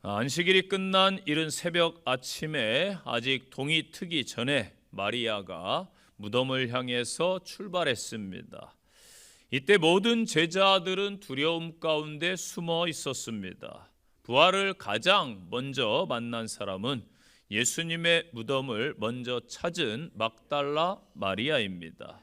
안식일이 끝난 이른 새벽 아침에 아직 동이 트기 전에 마리아가 무덤을 향해서 출발했습니다. 이때 모든 제자들은 두려움 가운데 숨어 있었습니다. 부활을 가장 먼저 만난 사람은 예수님의 무덤을 먼저 찾은 막달라 마리아입니다.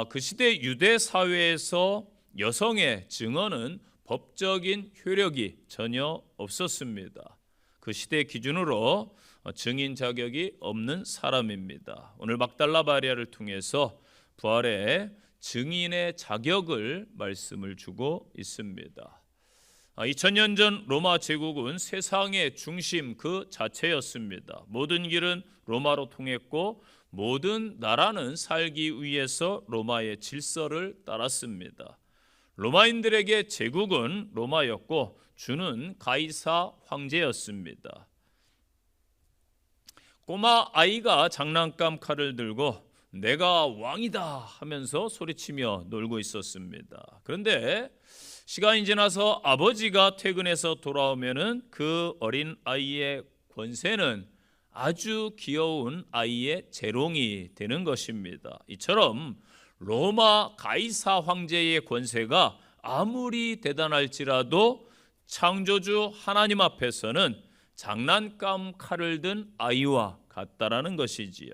그 시대 유대 사회에서 여성의 증언은 법적인 효력이 전혀 없었습니다. 그 시대 기준으로 증인 자격이 없는 사람입니다. 오늘 막달라 마리아를 통해서 부활의 증인의 자격을 말씀을 주고 있습니다. 2000년 전 로마 제국은 세상의 중심 그 자체였습니다. 모든 길은 로마로 통했고 모든 나라는 살기 위해서 로마의 질서를 따랐습니다. 로마인들에게 제국은 로마였고 주는 가이사 황제였습니다. 꼬마 아이가 장난감 칼을 들고 내가 왕이다 하면서 소리치며 놀고 있었습니다. 그런데 시간이 지나서 아버지가 퇴근해서 돌아오면은 그 어린 아이의 권세는 아주 귀여운 아이의 재롱이 되는 것입니다. 이처럼 로마 가이사 황제의 권세가 아무리 대단할지라도 창조주 하나님 앞에서는 장난감 칼을 든 아이와 같다라는 것이지요.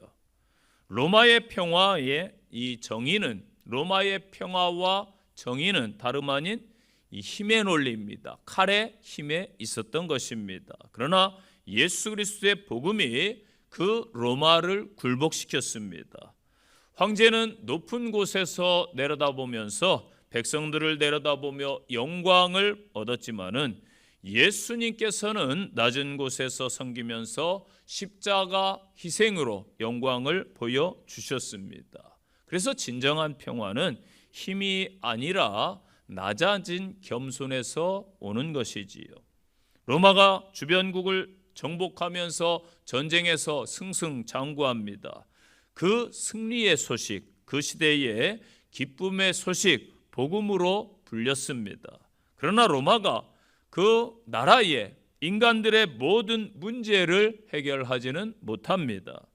로마의 평화의 이 정의는, 로마의 평화와 정의는 다름 아닌 이 힘의 논리입니다. 칼의 힘에 있었던 것입니다. 그러나 예수 그리스도의 복음이 그 로마를 굴복시켰습니다. 황제는 높은 곳에서 내려다보면서 백성들을 내려다보며 영광을 얻었지만은 예수님께서는 낮은 곳에서 섬기면서 십자가 희생으로 영광을 보여주셨습니다. 그래서 진정한 평화는 힘이 아니라 낮아진 겸손에서 오는 것이지요. 로마가 주변국을 정복하면서 전쟁에서 승승장구합니다. 그 승리의 소식, 그 시대의 기쁨의 소식, 복음으로 불렸습니다. 그러나 로마가 그 나라의 인간들의 모든 문제를 해결하지는 못합니다.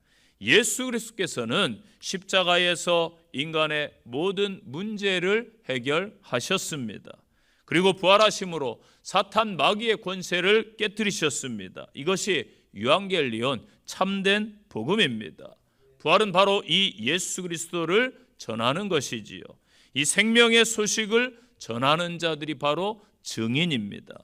예수 그리스도께서는 십자가에서 인간의 모든 문제를 해결하셨습니다. 그리고 부활하심으로 사탄 마귀의 권세를 깨뜨리셨습니다. 이것이 유앙겔리온 참된 복음입니다. 부활은 바로 이 예수 그리스도를 전하는 것이지요. 이 생명의 소식을 전하는 자들이 바로 증인입니다.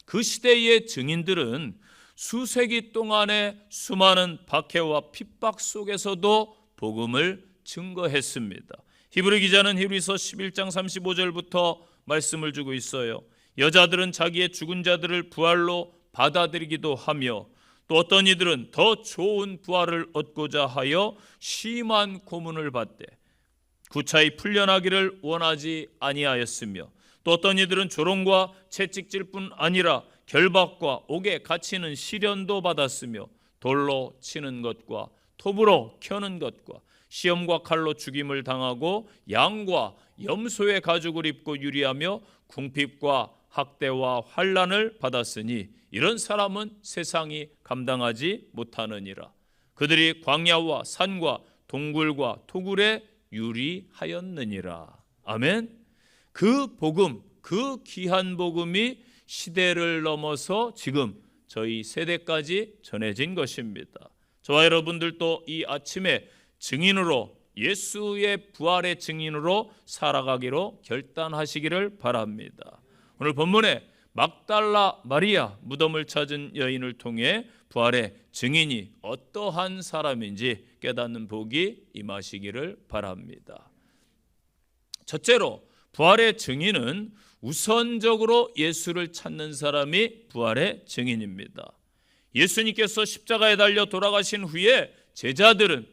그 시대의 증인들은 수세기 동안의 수많은 박해와 핍박 속에서도 복음을 증거했습니다. 히브리 기자는 히브리서 11장 35절부터 말씀을 주고 있어요. 여자들은 자기의 죽은 자들을 부활로 받아들이기도 하며 또 어떤 이들은 더 좋은 부활을 얻고자 하여 심한 고문을 받되 구차히 풀려나기를 원하지 아니하였으며 또 어떤 이들은 조롱과 채찍질 뿐 아니라 결박과 옥에 갇히는 시련도 받았으며 돌로 치는 것과 톱으로 켜는 것과 시험과 칼로 죽임을 당하고 양과 염소의 가죽을 입고 유리하며 궁핍과 학대와 환난을 받았으니 이런 사람은 세상이 감당하지 못하느니라. 그들이 광야와 산과 동굴과 토굴에 유리하였느니라. 아멘. 그 복음, 그 귀한 복음이 시대를 넘어서 지금 저희 세대까지 전해진 것입니다. 저와 여러분들도 이 아침에 증인으로, 예수의 부활의 증인으로 살아가기로 결단하시기를 바랍니다. 오늘 본문에 막달라 마리아 무덤을 찾은 여인을 통해 부활의 증인이 어떠한 사람인지 깨닫는 복이 임하시기를 바랍니다. 첫째로 부활의 증인은 우선적으로 예수를 찾는 사람이 부활의 증인입니다. 예수님께서 십자가에 달려 돌아가신 후에 제자들은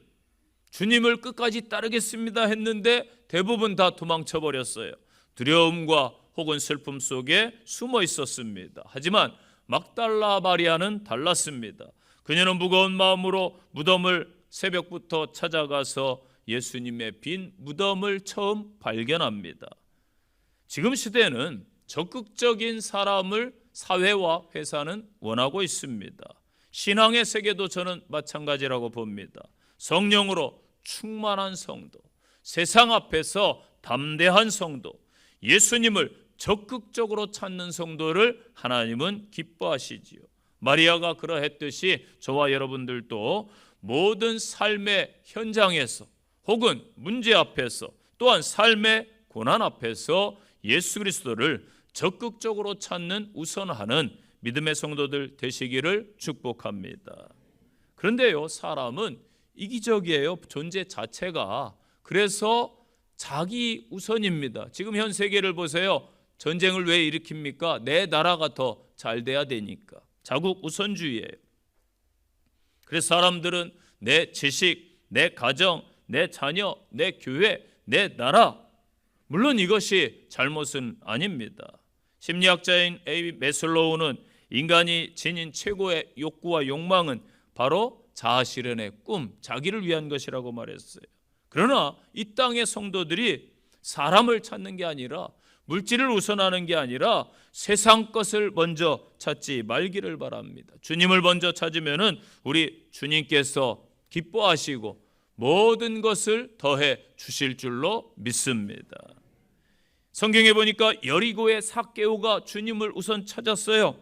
주님을 끝까지 따르겠습니다 했는데 대부분 다 도망쳐 버렸어요. 두려움과 혹은 슬픔 속에 숨어 있었습니다. 하지만 막달라 마리아는 달랐습니다. 그녀는 무거운 마음으로 무덤을 새벽부터 찾아가서 예수님의 빈 무덤을 처음 발견합니다. 지금 시대는 적극적인 사람을 사회와 회사는 원하고 있습니다. 신앙의 세계도 저는 마찬가지라고 봅니다. 성령으로 충만한 성도, 세상 앞에서 담대한 성도, 예수님을 적극적으로 찾는 성도를 하나님은 기뻐하시지요. 마리아가 그러했듯이 저와 여러분들도 모든 삶의 현장에서 혹은 문제 앞에서 또한 삶의 고난 앞에서 예수 그리스도를 적극적으로 찾는 우선하는 믿음의 성도들 되시기를 축복합니다. 그런데요, 사람은 이기적이에요. 존재 자체가. 그래서 자기 우선입니다. 지금 현 세계를 보세요. 전쟁을 왜 일으킵니까? 내 나라가 더 잘 돼야 되니까. 자국 우선주의예요. 그래서 사람들은 내 지식, 내 가정, 내 자녀, 내 교회, 내 나라, 물론 이것이 잘못은 아닙니다. 심리학자인 A. 매슬로우는 인간이 지닌 최고의 욕구와 욕망은 바로 자아실현의 꿈, 자기를 위한 것이라고 말했어요. 그러나 이 땅의 성도들이 사람을 찾는 게 아니라, 물질을 우선하는 게 아니라 세상 것을 먼저 찾지 말기를 바랍니다. 주님을 먼저 찾으면은 우리 주님께서 기뻐하시고 모든 것을 더해 주실 줄로 믿습니다. 성경에 보니까 여리고의 삭개오가 주님을 우선 찾았어요.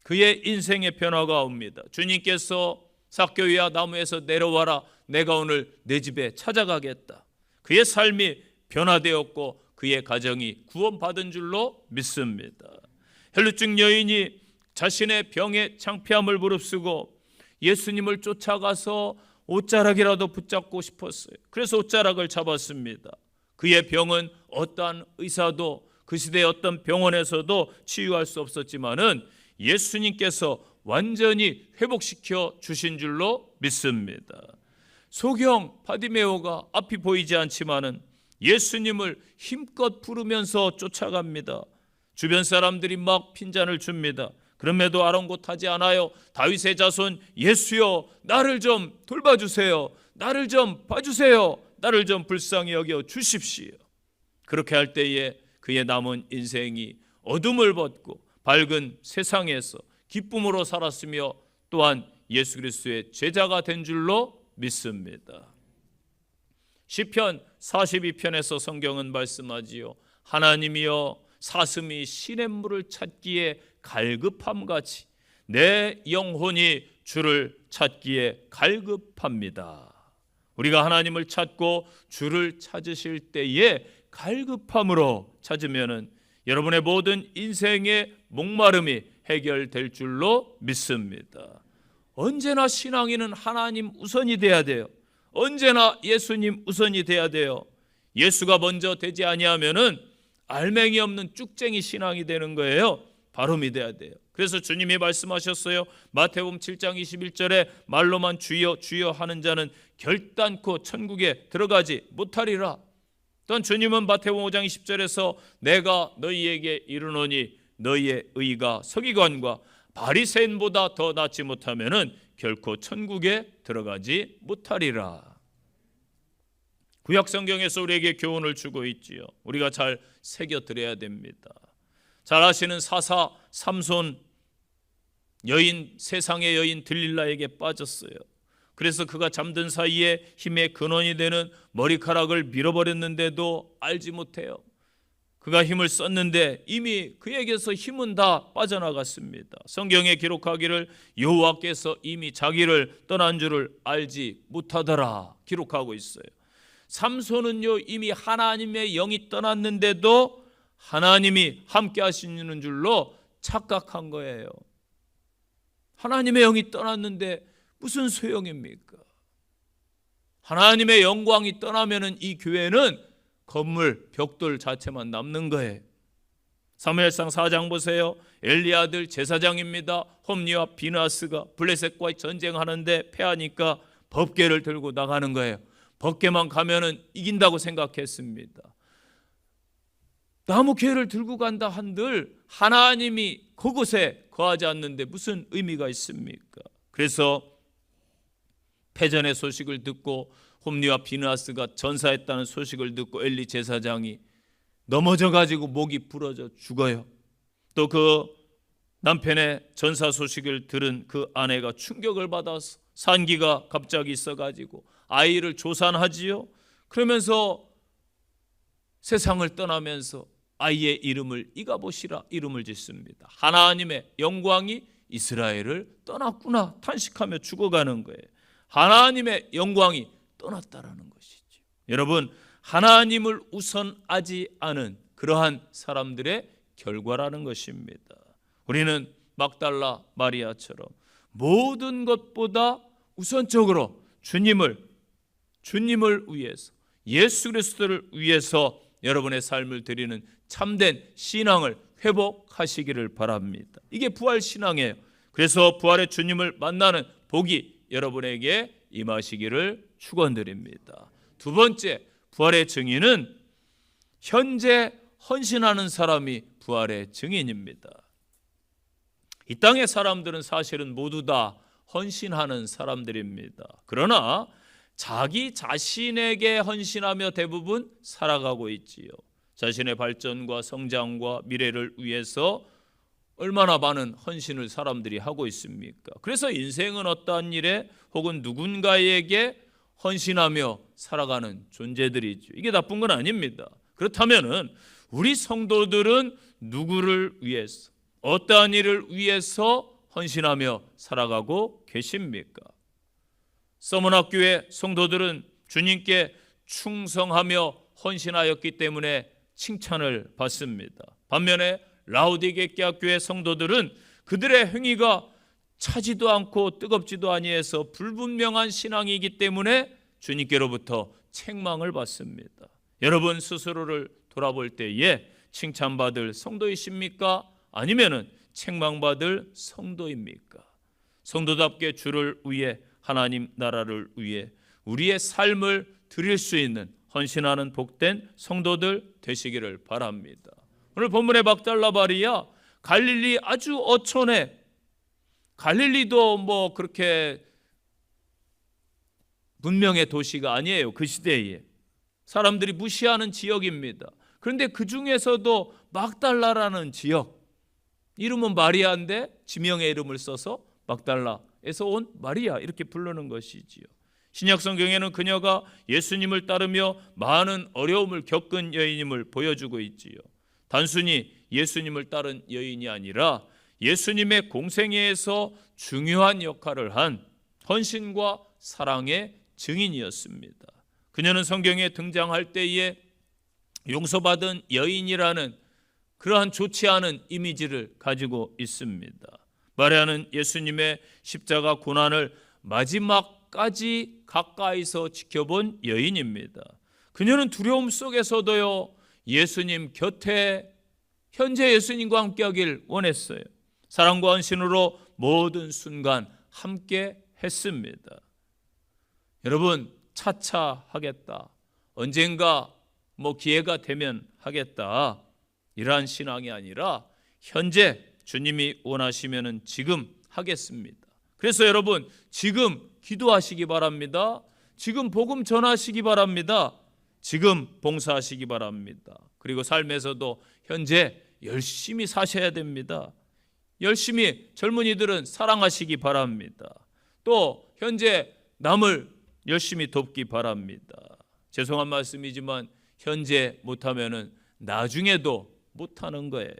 그의 인생의 변화가 옵니다. 주님께서 삭개오야, 나무에서 내려와라, 내가 오늘 내 집에 찾아가겠다. 그의 삶이 변화되었고 그의 가정이 구원받은 줄로 믿습니다. 혈루증 여인이 자신의 병의 창피함을 무릅쓰고 예수님을 쫓아가서 옷자락이라도 붙잡고 싶었어요. 그래서 옷자락을 잡았습니다. 그의 병은 어떠한 의사도 그 시대의 어떤 병원에서도 치유할 수 없었지만은 예수님께서 완전히 회복시켜 주신 줄로 믿습니다. 소경 바디메오가 앞이 보이지 않지만은 예수님을 힘껏 부르면서 쫓아갑니다. 주변 사람들이 막 핀잔을 줍니다. 그럼에도 아랑곳하지 않아요. 다윗의 자손 예수여, 나를 좀 돌봐주세요. 나를 좀 봐주세요. 나를 좀 불쌍히 여겨 주십시오. 그렇게 할 때에 그의 남은 인생이 어둠을 벗고 밝은 세상에서 기쁨으로 살았으며 또한 예수 그리스도의 제자가 된 줄로 믿습니다. 시편 42편에서 성경은 말씀하지요. 하나님이여, 사슴이 시냇물을 찾기에 갈급함같이 내 영혼이 주를 찾기에 갈급합니다. 우리가 하나님을 찾고 주를 찾으실 때에 갈급함으로 찾으면은 여러분의 모든 인생의 목마름이 해결될 줄로 믿습니다. 언제나 신앙인은 하나님 우선이 돼야 돼요. 언제나 예수님 우선이 돼야 돼요. 예수가 먼저 되지 아니하면은 알맹이 없는 쭉쟁이 신앙이 되는 거예요. 바로 믿어야 돼요. 그래서 주님이 말씀하셨어요. 마태복음 7장 21절에 말로만 주여 주여 하는 자는 결단코 천국에 들어가지 못하리라. 또한 주님은 마태복음 5장 20절에서 내가 너희에게 이르노니 너희의 의가 서기관과 바리새인보다 더 낫지 못하면은 결코 천국에 들어가지 못하리라. 구약 성경에서 우리에게 교훈을 주고 있지요. 우리가 잘 새겨들어야 됩니다. 잘 아시는 사사 삼손 여인, 세상의 여인 들릴라에게 빠졌어요. 그래서 그가 잠든 사이에 힘의 근원이 되는 머리카락을 밀어버렸는데도 알지 못해요. 그가 힘을 썼는데 이미 그에게서 힘은 다 빠져나갔습니다. 성경에 기록하기를 여호와께서 이미 자기를 떠난 줄을 알지 못하더라 기록하고 있어요. 삼손은요, 이미 하나님의 영이 떠났는데도 하나님이 함께 하시는 줄로 착각한 거예요. 하나님의 영이 떠났는데 무슨 소용입니까? 하나님의 영광이 떠나면은 이 교회는 건물, 벽돌 자체만 남는 거예요. 사무엘상 4장 보세요. 엘리 아들 제사장입니다. 홈리와 비나스가 블레셋과 전쟁하는데 패하니까 법궤를 들고 나가는 거예요. 법궤만 가면은 이긴다고 생각했습니다. 나무궤를 들고 간다 한들 하나님이 그곳에 거하지 않는데 무슨 의미가 있습니까? 그래서 패전의 소식을 듣고 홈리와 비나스가 전사했다는 소식을 듣고 엘리 제사장이 넘어져 가지고 목이 부러져 죽어요. 또 그 남편의 전사 소식을 들은 그 아내가 충격을 받아서 산기가 갑자기 있어가지고 아이를 조산하지요. 그러면서 세상을 떠나면서 아이의 이름을 이가봇이라 이름을 짓습니다. 하나님의 영광이 이스라엘을 떠났구나 탄식하며 죽어가는 거예요. 하나님의 영광이 떠났다라는 것이죠. 여러분, 하나님을 우선하지 않은 그러한 사람들의 결과라는 것입니다. 우리는 막달라 마리아처럼 모든 것보다 우선적으로 주님을 위해서, 예수 그리스도를 위해서 여러분의 삶을 드리는 참된 신앙을 회복하시기를 바랍니다. 이게 부활 신앙이에요. 그래서 부활의 주님을 만나는 복이 여러분에게 임하시기를 축원드립니다. 두 번째, 부활의 증인은 현재 헌신하는 사람이 부활의 증인입니다. 이 땅의 사람들은 사실은 모두 다 헌신하는 사람들입니다. 그러나 자기 자신에게 헌신하며 대부분 살아가고 있지요. 자신의 발전과 성장과 미래를 위해서 얼마나 많은 헌신을 사람들이 하고 있습니까? 그래서 인생은 어떠한 일에 혹은 누군가에게 헌신하며 살아가는 존재들이죠. 이게 나쁜 건 아닙니다. 그렇다면은 우리 성도들은 누구를 위해서, 어떠한 일을 위해서 헌신하며 살아가고 계십니까? 서문학교의 성도들은 주님께 충성하며 헌신하였기 때문에 칭찬을 받습니다. 반면에 라오디게아 교회 성도들은 그들의 행위가 차지도 않고 뜨겁지도 아니해서 불분명한 신앙이기 때문에 주님께로부터 책망을 받습니다. 여러분 스스로를 돌아볼 때에 칭찬받을 성도이십니까? 아니면은 책망받을 성도입니까? 성도답게 주를 위해, 하나님 나라를 위해 우리의 삶을 드릴 수 있는 헌신하는 복된 성도들 되시기를 바랍니다. 오늘 본문의 막달라 마리아, 갈릴리 아주 어촌에, 갈릴리도 뭐 그렇게 문명의 도시가 아니에요. 그 시대에 사람들이 무시하는 지역입니다. 그런데 그 중에서도 막달라라는 지역, 이름은 마리아인데 지명의 이름을 써서 막달라에서 온 마리아 이렇게 부르는 것이지요. 신약 성경에는 그녀가 예수님을 따르며 많은 어려움을 겪은 여인임을 보여주고 있지요. 단순히 예수님을 따른 여인이 아니라 예수님의 공생애에서 중요한 역할을 한 헌신과 사랑의 증인이었습니다. 그녀는 성경에 등장할 때에 용서받은 여인이라는 그러한 좋지 않은 이미지를 가지고 있습니다. 마리아는 예수님의 십자가 고난을 마지막까지 가까이서 지켜본 여인입니다. 그녀는 두려움 속에서도요, 예수님 곁에 현재 예수님과 함께하길 원했어요. 사랑과 헌신으로 모든 순간 함께 했습니다. 여러분, 차차 하겠다, 언젠가 기회가 되면 하겠다, 이러한 신앙이 아니라 현재 주님이 원하시면은 지금 하겠습니다. 그래서 여러분, 지금 기도하시기 바랍니다. 지금 복음 전하시기 바랍니다. 지금 봉사하시기 바랍니다. 그리고 삶에서도 현재 열심히 사셔야 됩니다. 열심히 젊은이들은 사랑하시기 바랍니다. 또 현재 남을 열심히 돕기 바랍니다. 죄송한 말씀이지만 현재 못하면은 나중에도 못하는 거예요.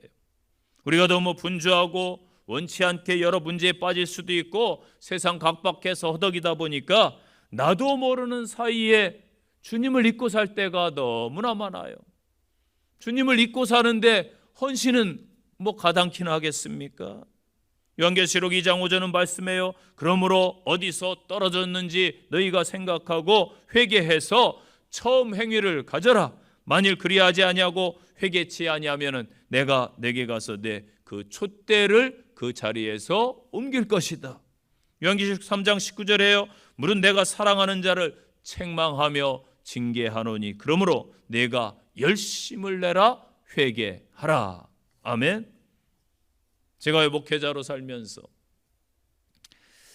우리가 너무 분주하고 원치 않게 여러 문제에 빠질 수도 있고 세상 각박해서 허덕이다 보니까 나도 모르는 사이에 주님을 잊고 살 때가 너무나 많아요. 주님을 잊고 사는데 헌신은 가당키나 하겠습니까? 요한계시록 2장 5절은 말씀해요. 그러므로 어디서 떨어졌는지 너희가 생각하고 회개해서 처음 행위를 가져라. 만일 그리하지 아니하고 회개치 아니하면은 내가 내게 가서 내 그 촛대를 그 자리에서 옮길 것이다. 요한계시록 3장 19절에요. 물은 내가 사랑하는 자를 책망하며 징계하노니 그러므로 내가 열심을 내라 회개하라. 아멘. 제가 목회자로 살면서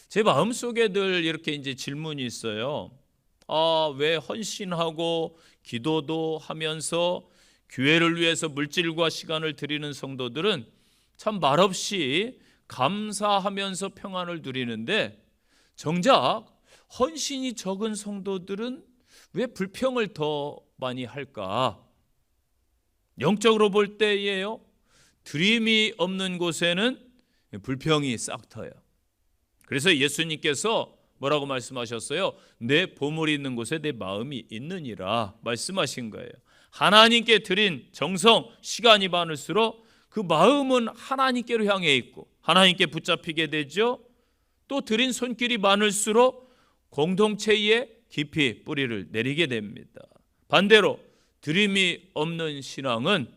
제 마음속에 늘 이렇게 이제 질문이 있어요. 왜 헌신하고 기도도 하면서 교회를 위해서 물질과 시간을 드리는 성도들은 참 말없이 감사하면서 평안을 누리는데, 정작 헌신이 적은 성도들은 왜 불평을 더 많이 할까? 영적으로 볼 때예요, 드림이 없는 곳에는 불평이 싹 터요. 그래서 예수님께서 뭐라고 말씀하셨어요? 내 보물이 있는 곳에 내 마음이 있느니라 말씀하신 거예요. 하나님께 드린 정성, 시간이 많을수록 그 마음은 하나님께로 향해 있고 하나님께 붙잡히게 되죠. 또 드린 손길이 많을수록 공동체에 깊이 뿌리를 내리게 됩니다. 반대로 드림이 없는 신앙은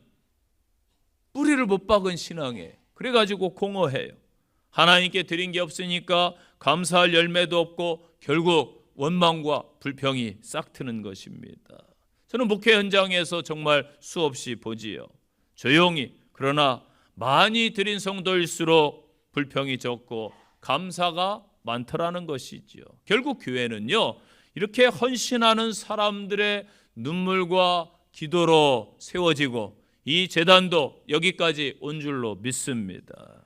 뿌리를 못 박은 신앙이에요. 그래가지고 공허해요. 하나님께 드린 게 없으니까 감사할 열매도 없고 결국 원망과 불평이 싹 트는 것입니다. 저는 목회 현장에서 정말 수없이 보지요. 조용히, 그러나 많이 드린 성도일수록 불평이 적고 감사가 많더라는 것이지요. 결국 교회는요, 이렇게 헌신하는 사람들의 눈물과 기도로 세워지고 이 재단도 여기까지 온 줄로 믿습니다.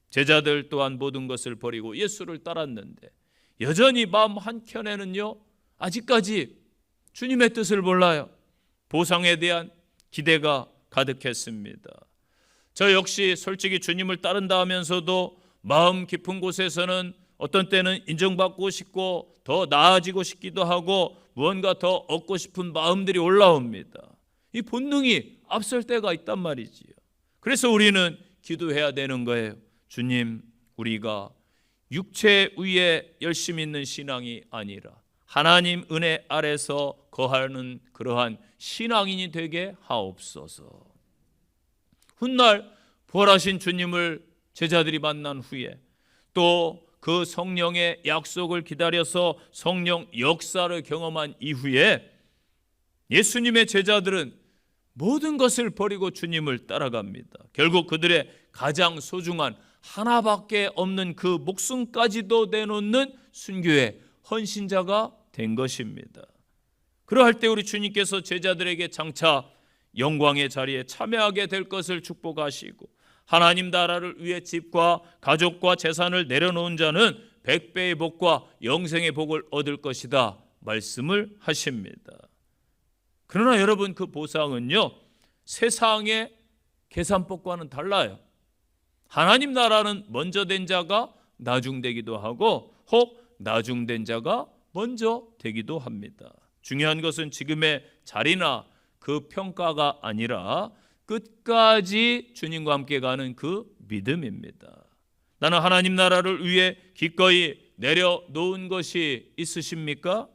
제자들 또한 모든 것을 버리고 예수를 따랐는데 여전히 마음 한켠에는요, 아직까지 주님의 뜻을 몰라요. 보상에 대한 기대가 가득했습니다. 저 역시 솔직히 주님을 따른다 하면서도 마음 깊은 곳에서는 어떤 때는 인정받고 싶고 더 나아지고 싶기도 하고 무언가 더 얻고 싶은 마음들이 올라옵니다. 이 본능이 앞설 때가 있단 말이지요. 그래서 우리는 기도해야 되는 거예요. 주님, 우리가 육체 위에 열심히 있는 신앙이 아니라 하나님 은혜 아래서 거하는 그러한 신앙인이 되게 하옵소서. 훗날 부활하신 주님을 제자들이 만난 후에 또 그 성령의 약속을 기다려서 성령 역사를 경험한 이후에 예수님의 제자들은 모든 것을 버리고 주님을 따라갑니다. 결국 그들의 가장 소중한 하나밖에 없는 그 목숨까지도 내놓는 순교의 헌신자가 된 것입니다. 그러할 때 우리 주님께서 제자들에게 장차 영광의 자리에 참여하게 될 것을 축복하시고 하나님 나라를 위해 집과 가족과 재산을 내려놓은 자는 100배의 복과 영생의 복을 얻을 것이다 말씀을 하십니다. 그러나 여러분, 그 보상은요, 세상의 계산법과는 달라요. 하나님 나라는 먼저 된 자가 나중되기도 하고 혹 나중된 자가 먼저 되기도 합니다. 중요한 것은 지금의 자리나 그 평가가 아니라 끝까지 주님과 함께 가는 그 믿음입니다. 나는 하나님 나라를 위해 기꺼이 내려놓은 것이 있으십니까?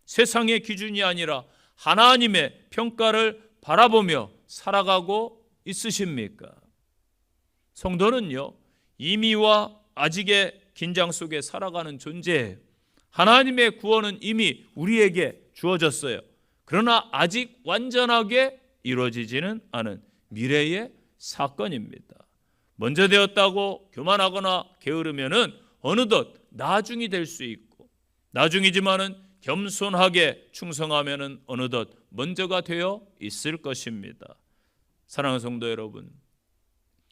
세상의 기준이 아니라 하나님의 평가를 바라보며 살아가고 있으십니까? 성도는요, 이미와 아직의 긴장 속에 살아가는 존재예요. 하나님의 구원은 이미 우리에게 주어졌어요. 그러나 아직 완전하게 이루어지지는 않은 미래의 사건입니다. 먼저 되었다고 교만하거나 게으르면은 어느덧 나중이 될 수 있고, 나중이지만은 겸손하게 충성하면은 어느덧 먼저가 되어 있을 것입니다. 사랑하는 성도 여러분,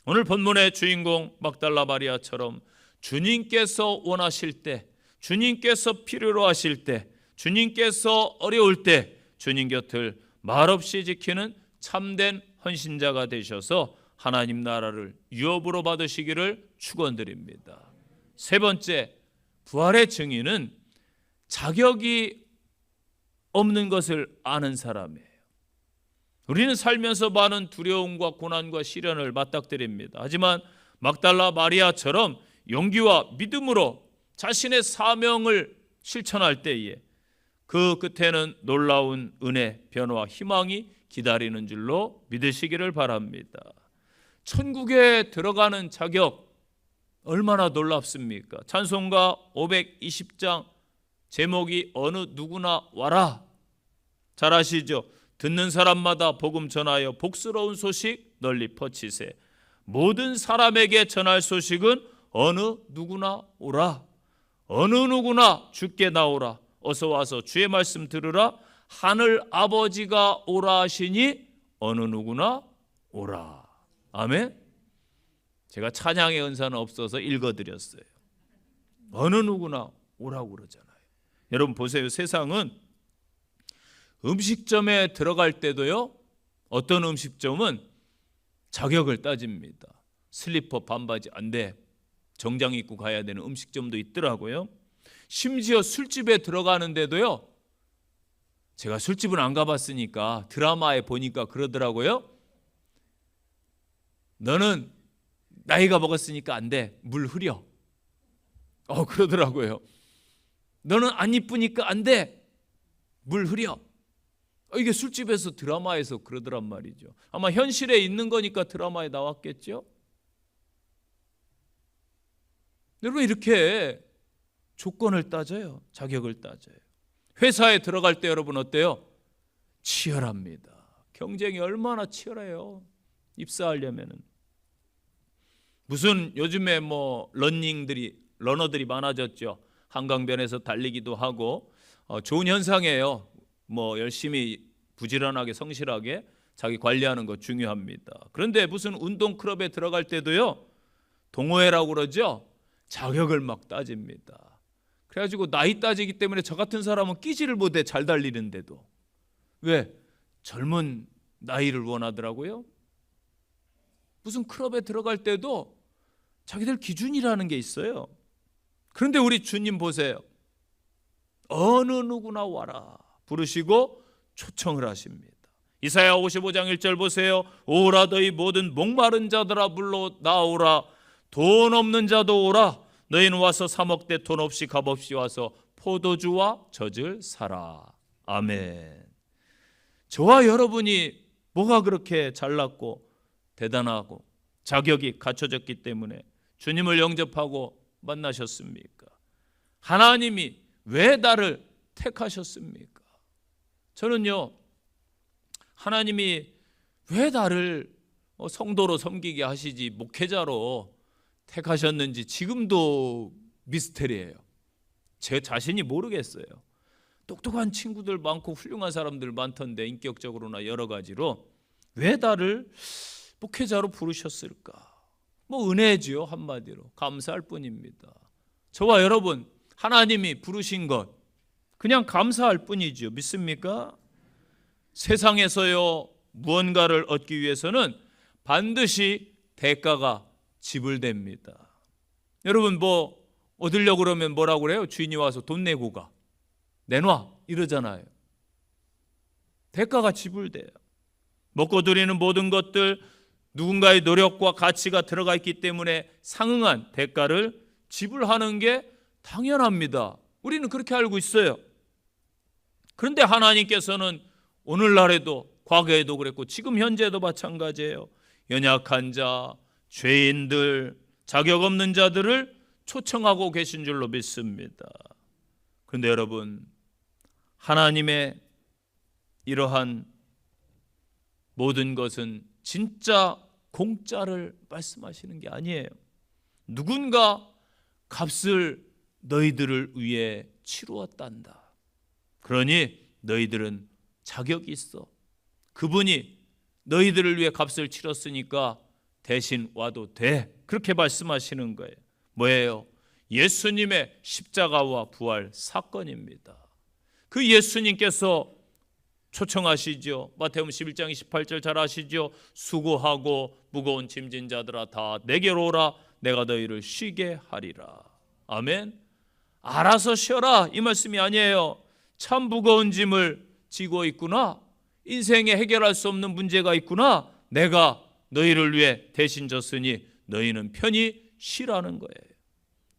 오늘 본문의 주인공 막달라 마리아처럼 주님께서 원하실 때, 주님께서 필요로 하실 때, 주님께서 어려울 때 주님 곁을 말없이 지키는 참된 헌신자가 되셔서 하나님 나라를 유업으로 받으시기를 축원드립니다. 세 번째, 부활의 증인은 자격이 없는 것을 아는 사람이에요. 우리는 살면서 많은 두려움과 고난과 시련을 맞닥뜨립니다. 하지만 막달라 마리아처럼 용기와 믿음으로 자신의 사명을 실천할 때에 그 끝에는 놀라운 은혜, 변화와 희망이 기다리는 줄로 믿으시기를 바랍니다. 천국에 들어가는 자격 얼마나 놀랍습니까? 찬송가 520장 제목이 어느 누구나 와라. 잘 아시죠? 듣는 사람마다 복음 전하여 복스러운 소식 널리 퍼치세. 모든 사람에게 전할 소식은 어느 누구나 오라. 어느 누구나 주께 나오라. 어서 와서 주의 말씀 들으라. 하늘 아버지가 오라 하시니 어느 누구나 오라. 아멘. 제가 찬양의 은사는 없어서 읽어드렸어요. 어느 누구나 오라고 그러잖아요. 여러분 보세요. 세상은 음식점에 들어갈 때도요, 어떤 음식점은 자격을 따집니다. 슬리퍼 반바지 안 돼, 정장 입고 가야 되는 음식점도 있더라고요. 심지어 술집에 들어가는데도요, 제가 술집은 안 가봤으니까 드라마에 보니까 그러더라고요. 너는 나이가 먹었으니까 안 돼, 물 흐려. 그러더라고요. 너는 안 이쁘니까 안 돼, 물 흐려. 이게 술집에서 드라마에서 그러더란 말이죠. 아마 현실에 있는 거니까 드라마에 나왔겠죠. 여러분 이렇게 조건을 따져요. 자격을 따져요. 회사에 들어갈 때 여러분 어때요? 치열합니다. 경쟁이 얼마나 치열해요. 입사하려면은. 무슨 요즘에 러너들이 많아졌죠. 한강변에서 달리기도 하고 좋은 현상이에요. 열심히 부지런하게 성실하게 자기 관리하는 거 중요합니다. 그런데 무슨 운동 클럽에 들어갈 때도요, 동호회라고 그러죠. 자격을 막 따집니다. 그래가지고 나이 따지기 때문에 저 같은 사람은 끼지를 못해, 잘 달리는데도. 왜? 젊은 나이를 원하더라고요. 무슨 클럽에 들어갈 때도 자기들 기준이라는 게 있어요. 그런데 우리 주님 보세요. 어느 누구나 와라 부르시고 초청을 하십니다. 이사야 55장 1절 보세요. 오라 너희 모든 목마른 자들아 불러 나오라. 돈 없는 자도 오라. 너희는 와서 사 먹되 돈 없이 값 없이 와서 포도주와 젖을 사라. 아멘. 저와 여러분이 뭐가 그렇게 잘났고 대단하고 자격이 갖춰졌기 때문에 주님을 영접하고 만나셨습니까? 하나님이 왜 나를 택하셨습니까? 저는요, 하나님이 왜 나를 성도로 섬기게 하시지 목회자로 택하셨는지 지금도 미스터리예요. 제 자신이 모르겠어요. 똑똑한 친구들 많고 훌륭한 사람들 많던데, 인격적으로나 여러 가지로 왜 나를 목회자로 부르셨을까? 은혜지요. 한마디로 감사할 뿐입니다. 저와 여러분, 하나님이 부르신 것 그냥 감사할 뿐이지요. 믿습니까? 세상에서요, 무언가를 얻기 위해서는 반드시 대가가 지불됩니다. 여러분 얻으려고 그러면 뭐라고 그래요? 주인이 와서 돈 내고 가, 내놔 이러잖아요. 대가가 지불돼요. 먹고 드리는 모든 것들 누군가의 노력과 가치가 들어가 있기 때문에 상응한 대가를 지불하는 게 당연합니다. 우리는 그렇게 알고 있어요. 그런데 하나님께서는 오늘날에도 과거에도 그랬고 지금 현재도 마찬가지예요. 연약한 자, 죄인들, 자격 없는 자들을 초청하고 계신 줄로 믿습니다. 그런데 여러분, 하나님의 이러한 모든 것은 진짜 공짜를 말씀하시는 게 아니에요. 누군가 값을 너희들을 위해 치루었단다. 그러니 너희들은 자격이 있어. 그분이 너희들을 위해 값을 치렀으니까 대신 와도 돼. 그렇게 말씀하시는 거예요. 뭐예요? 예수님의 십자가와 부활 사건입니다. 그 예수님께서 초청하시죠. 마태복음 11장 28절 잘 아시죠? 수고하고 무거운 짐진 자들아 다 내게로 오라. 내가 너희를 쉬게 하리라. 아멘. 알아서 쉬어라 이 말씀이 아니에요. 참 무거운 짐을 지고 있구나. 인생에 해결할 수 없는 문제가 있구나. 내가 너희를 위해 대신 졌으니 너희는 편히 쉬라는 거예요.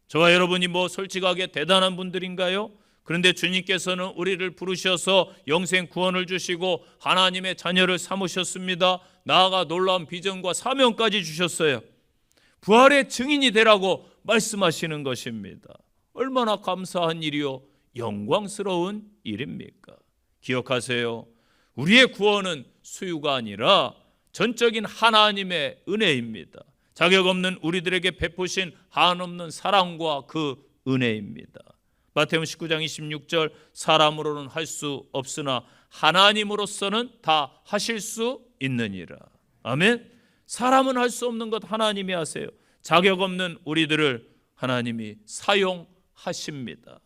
저와 여러분이 솔직하게 대단한 분들인가요? 그런데 주님께서는 우리를 부르셔서 영생 구원을 주시고 하나님의 자녀를 삼으셨습니다. 나아가 놀라운 비전과 사명까지 주셨어요. 부활의 증인이 되라고 말씀하시는 것입니다. 얼마나 감사한 일이요, 영광스러운 일입니까? 기억하세요. 우리의 구원은 수유가 아니라 전적인 하나님의 은혜입니다. 자격 없는 우리들에게 베푸신 한없는 사랑과 그 은혜입니다. 마태복음 19장 26절 사람으로는 할 수 없으나 하나님으로서는 다 하실 수 있느니라. 아멘. 사람은 할 수 없는 것 하나님이 하세요. 자격 없는 우리들을 하나님이 사용하십니다.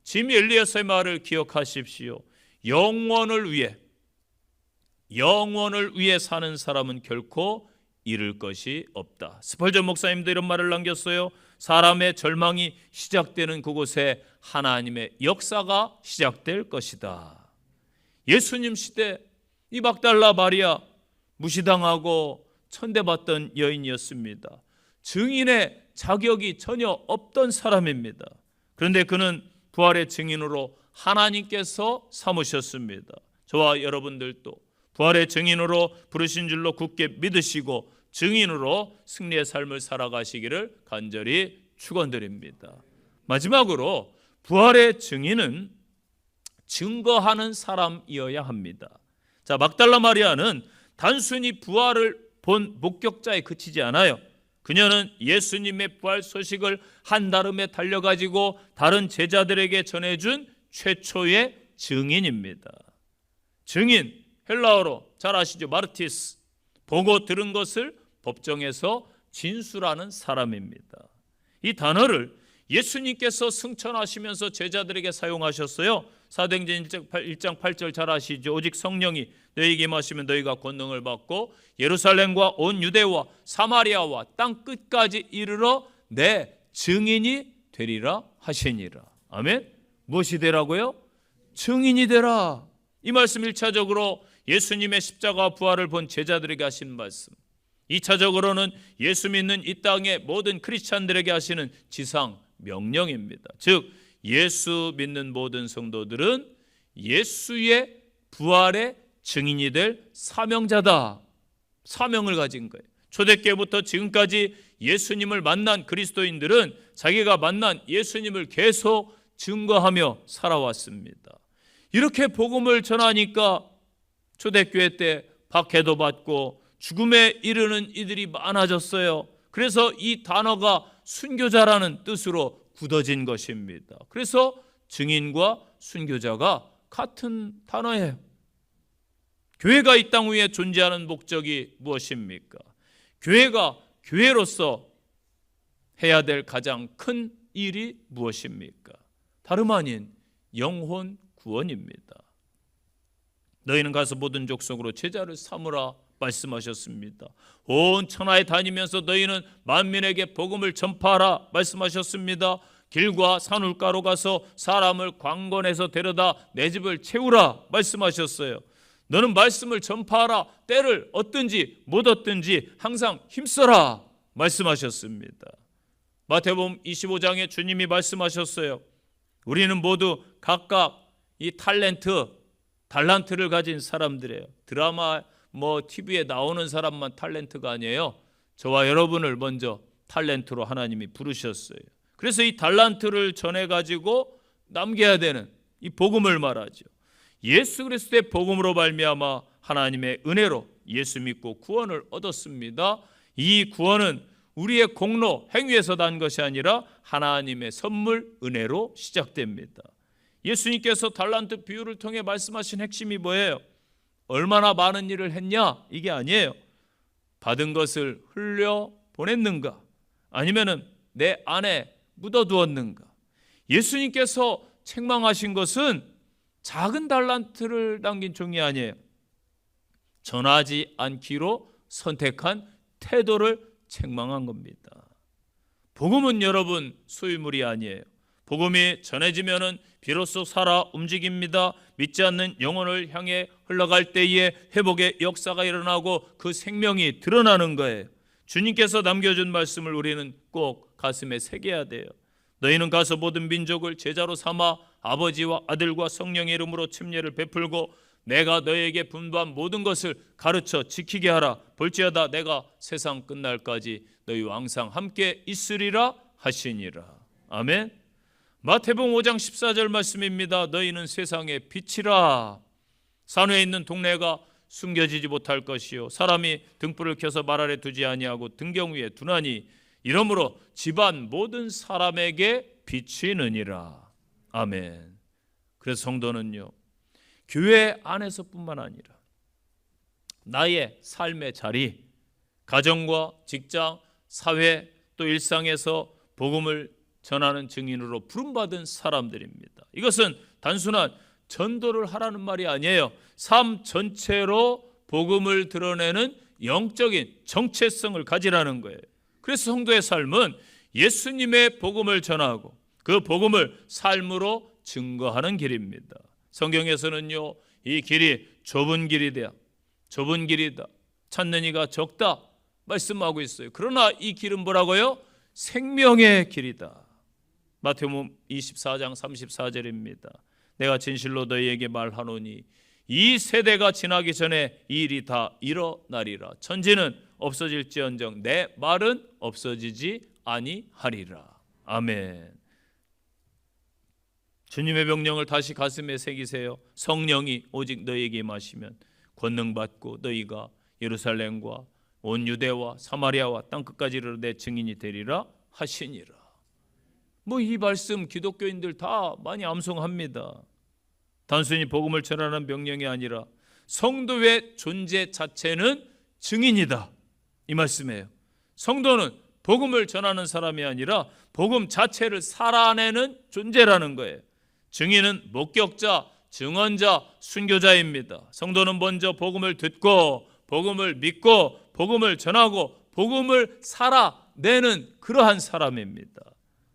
짐 엘리어스의 말을 기억하십시오. 영원을 위해 사는 사람은 결코 잃을 것이 없다. 스펄전 목사님도 이런 말을 남겼어요. 사람의 절망이 시작되는 그곳에 하나님의 역사가 시작될 것이다. 예수님 시대 이 막달라 마리아 무시당하고 천대받던 여인이었습니다. 증인의 자격이 전혀 없던 사람입니다. 그런데 그는 부활의 증인으로 하나님께서 삼으셨습니다. 저와 여러분들도 부활의 증인으로 부르신 줄로 굳게 믿으시고 증인으로 승리의 삶을 살아가시기를 간절히 축원드립니다. 마지막으로 부활의 증인은 증거하는 사람이어야 합니다. 자, 막달라 마리아는 단순히 부활을 본 목격자에 그치지 않아요. 그녀는 예수님의 부활 소식을 한달음에 달려가지고 다른 제자들에게 전해준 최초의 증인입니다. 증인, 헬라어로 잘 아시죠? 마르티스, 보고 들은 것을 법정에서 진술하는 사람입니다. 이 단어를 예수님께서 승천하시면서 제자들에게 사용하셨어요. 사도행전 1장 8절 잘 아시죠? 오직 성령이 너희에게 임하시면 너희가 권능을 받고 예루살렘과 온 유대와 사마리아와 땅 끝까지 이르러 내 증인이 되리라 하시니라. 아멘. 무엇이 되라고요? 증인이 되라. 이 말씀 1차적으로 예수님의 십자가 부활을 본 제자들에게 하신 말씀, 2차적으로는 예수 믿는 이 땅의 모든 크리스찬들에게 하시는 지상 명령입니다. 즉 예수 믿는 모든 성도들은 예수의 부활의 증인이 될 사명자다. 사명을 가진 거예요. 초대교회부터 지금까지 예수님을 만난 그리스도인들은 자기가 만난 예수님을 계속 증거하며 살아왔습니다. 이렇게 복음을 전하니까 초대교회 때 박해도 받고 죽음에 이르는 이들이 많아졌어요. 그래서 이 단어가 순교자라는 뜻으로 굳어진 것입니다. 그래서 증인과 순교자가 같은 단어예요. 교회가 이 땅 위에 존재하는 목적이 무엇입니까? 교회가 교회로서 해야 될 가장 큰 일이 무엇입니까? 다름 아닌 영혼 구원입니다. 너희는 가서 모든 족속으로 제자를 삼으라 말씀하셨습니다. 온 천하에 다니면서 너희는 만민에게 복음을 전파하라 말씀하셨습니다. 길과 산울가로 가서 사람을 관건에서 데려다 내 집을 채우라 말씀하셨어요. 너는 말씀을 전파하라. 때를 얻든지 못 얻든지 항상 힘써라 말씀하셨습니다. 마태복음 25장에 주님이 말씀하셨어요. 우리는 모두 각각 이 달란트를 가진 사람들이에요. 드라마 TV에 나오는 사람만 탤런트가 아니에요. 저와 여러분을 먼저 탤런트로 하나님이 부르셨어요. 그래서 이 달란트를 전해가지고 남겨야 되는 이 복음을 말하죠. 예수 그리스도의 복음으로 말미암아 하나님의 은혜로 예수 믿고 구원을 얻었습니다. 이 구원은 우리의 공로, 행위에서 난 것이 아니라 하나님의 선물, 은혜로 시작됩니다. 예수님께서 달란트 비유를 통해 말씀하신 핵심이 뭐예요? 얼마나 많은 일을 했냐? 이게 아니에요. 받은 것을 흘려보냈는가? 아니면은 내 안에 묻어두었는가? 예수님께서 책망하신 것은 작은 달란트를 남긴 종이 아니에요. 전하지 않기로 선택한 태도를 책망한 겁니다. 복음은 여러분 소유물이 아니에요. 복음이 전해지면은 비로소 살아 움직입니다. 믿지 않는 영혼을 향해 흘러갈 때에 회복의 역사가 일어나고 그 생명이 드러나는 거예요. 주님께서 남겨준 말씀을 우리는 꼭 가슴에 새겨야 돼요. 너희는 가서 모든 민족을 제자로 삼아 아버지와 아들과 성령의 이름으로 침례를 베풀고 내가 너희에게 분부한 모든 것을 가르쳐 지키게 하라. 볼지어다 내가 세상 끝날까지 너희와 항상 함께 있으리라 하시니라. 아멘. 마태복음 5장 14절 말씀입니다. 너희는 세상의 빛이라. 산위에 있는 동네가 숨겨지지 못할 것이요 사람이 등불을 켜서 말 아래 두지 아니하고 등경 위에 두나니 이러므로 집안 모든 사람에게 비치느니라. 아멘. 그래서 성도는요 교회 안에서뿐만 아니라 나의 삶의 자리, 가정과 직장, 사회 또 일상에서 복음을 전하는 증인으로 부름받은 사람들입니다. 이것은 단순한 전도를 하라는 말이 아니에요. 삶 전체로 복음을 드러내는 영적인 정체성을 가지라는 거예요. 그래서 성도의 삶은 예수님의 복음을 전하고 그 복음을 삶으로 증거하는 길입니다. 성경에서는요, 이 길이 좁은 길이다, 좁은 길이다, 찾는 이가 적다 말씀하고 있어요. 그러나 이 길은 뭐라고요? 생명의 길이다. 마태복음 24장 34절입니다. 내가 진실로 너희에게 말하노니 이 세대가 지나기 전에 이 일이 다 일어나리라. 천지는 없어질지언정 내 말은 없어지지 아니하리라. 아멘. 주님의 명령을 다시 가슴에 새기세요. 성령이 오직 너희에게 임하시면 권능 받고 너희가 예루살렘과 온 유대와 사마리아와 땅끝까지 이르러 내 증인이 되리라 하시니라. 이 말씀 기독교인들 다 많이 암송합니다. 단순히 복음을 전하는 명령이 아니라 성도의 존재 자체는 증인이다, 이 말씀이에요. 성도는 복음을 전하는 사람이 아니라 복음 자체를 살아내는 존재라는 거예요. 증인은 목격자, 증언자, 순교자입니다. 성도는 먼저 복음을 듣고 복음을 믿고 복음을 전하고 복음을 살아내는 그러한 사람입니다.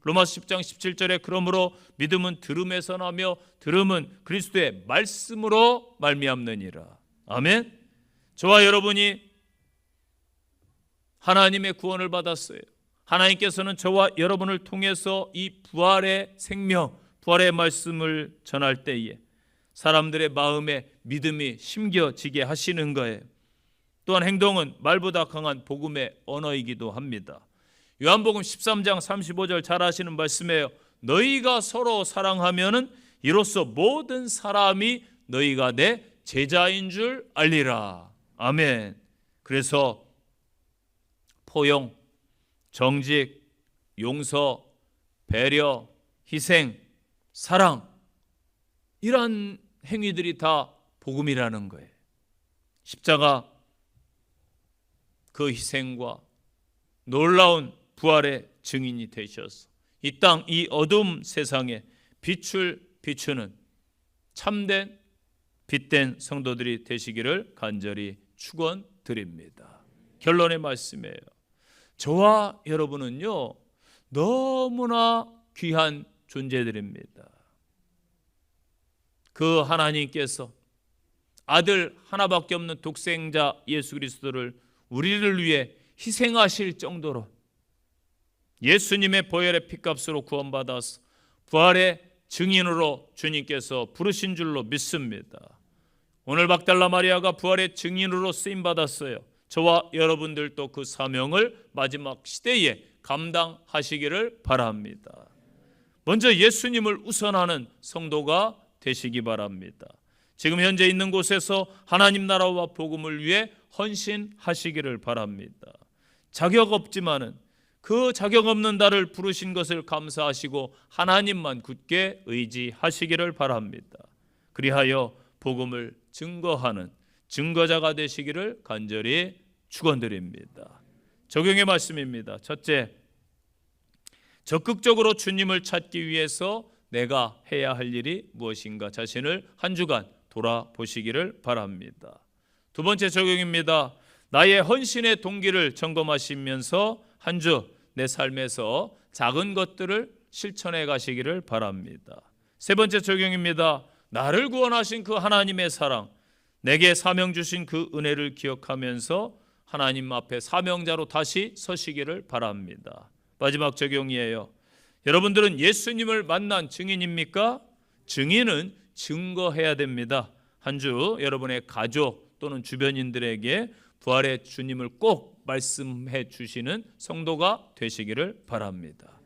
로마서 10장 17절에 그러므로 믿음은 들음에서 나며 들음은 그리스도의 말씀으로 말미암느니라. 아멘. 저와 여러분이 하나님의 구원을 받았어요. 하나님께서는 저와 여러분을 통해서 이 부활의 생명, 부활의 말씀을 전할 때에 사람들의 마음에 믿음이 심겨지게 하시는 거예요. 또한 행동은 말보다 강한 복음의 언어이기도 합니다. 요한복음 13장 35절 잘 아시는 말씀이에요. 너희가 서로 사랑하면은 이로써 모든 사람이 너희가 내 제자인 줄 알리라. 아멘. 그래서 포용, 정직, 용서, 배려, 희생, 사랑, 이러한 행위들이 다 복음이라는 거예요. 십자가 그 희생과 놀라운 부활의 증인이 되셔서 이 땅, 이 어두운 세상에 빛을 비추는 참된 빛된 성도들이 되시기를 간절히 축원드립니다. 결론의 말씀이에요. 저와 여러분은요, 너무나 귀한 존재들입니다. 그 하나님께서 아들 하나밖에 없는 독생자 예수 그리스도를 우리를 위해 희생하실 정도로 예수님의 보혈의 피값으로 구원받아서 부활의 증인으로 주님께서 부르신 줄로 믿습니다. 오늘 막달라 마리아가 부활의 증인으로 쓰임받았어요. 저와 여러분들도 그 사명을 마지막 시대에 감당하시기를 바랍니다. 먼저 예수님을 우선하는 성도가 되시기 바랍니다. 지금 현재 있는 곳에서 하나님 나라와 복음을 위해 헌신하시기를 바랍니다. 자격 없지만은 그 자격 없는 나를 부르신 것을 감사하시고 하나님만 굳게 의지하시기를 바랍니다. 그리하여 복음을 증거하는 증거자가 되시기를 간절히 축원드립니다. 적용의 말씀입니다. 첫째, 적극적으로 주님을 찾기 위해서 내가 해야 할 일이 무엇인가 자신을 한 주간 돌아보시기를 바랍니다. 두 번째 적용입니다. 나의 헌신의 동기를 점검하시면서 한 주 내 삶에서 작은 것들을 실천해 가시기를 바랍니다. 세 번째 적용입니다. 나를 구원하신 그 하나님의 사랑, 내게 사명 주신 그 은혜를 기억하면서 하나님 앞에 사명자로 다시 서시기를 바랍니다. 마지막 적용이에요. 여러분들은 예수님을 만난 증인입니까? 증인은 증거해야 됩니다. 한 주 여러분의 가족 또는 주변인들에게 부활의 주님을 꼭 말씀해 주시는 성도가 되시기를 바랍니다.